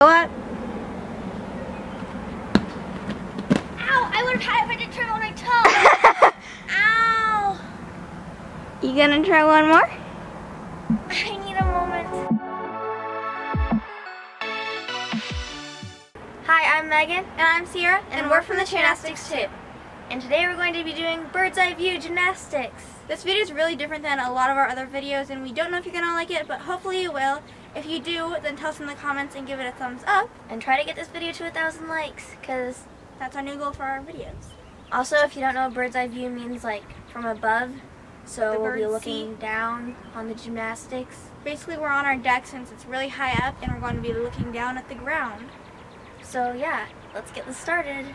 Go up. Ow! I would have had it if I didn't turn on my toe. Ow! You gonna try one more? I need a moment. Hi, I'm Megan. And I'm Ciera, And we're from the Gymnastics too. And today we're going to be doing bird's eye view gymnastics. This video is really different than a lot of our other videos, and we don't know if you're gonna like it, but hopefully you will. If you do, then tell us in the comments and give it a thumbs up. And try to get this video to 1,000 likes, because That's our new goal for our videos. also, if you don't know, bird's eye view means like from above. So The we'll be bird's looking seat. down on the gymnastics. Basically, we're on our deck since it's really high up, and we're going to be looking down at the ground. So yeah, let's get this started.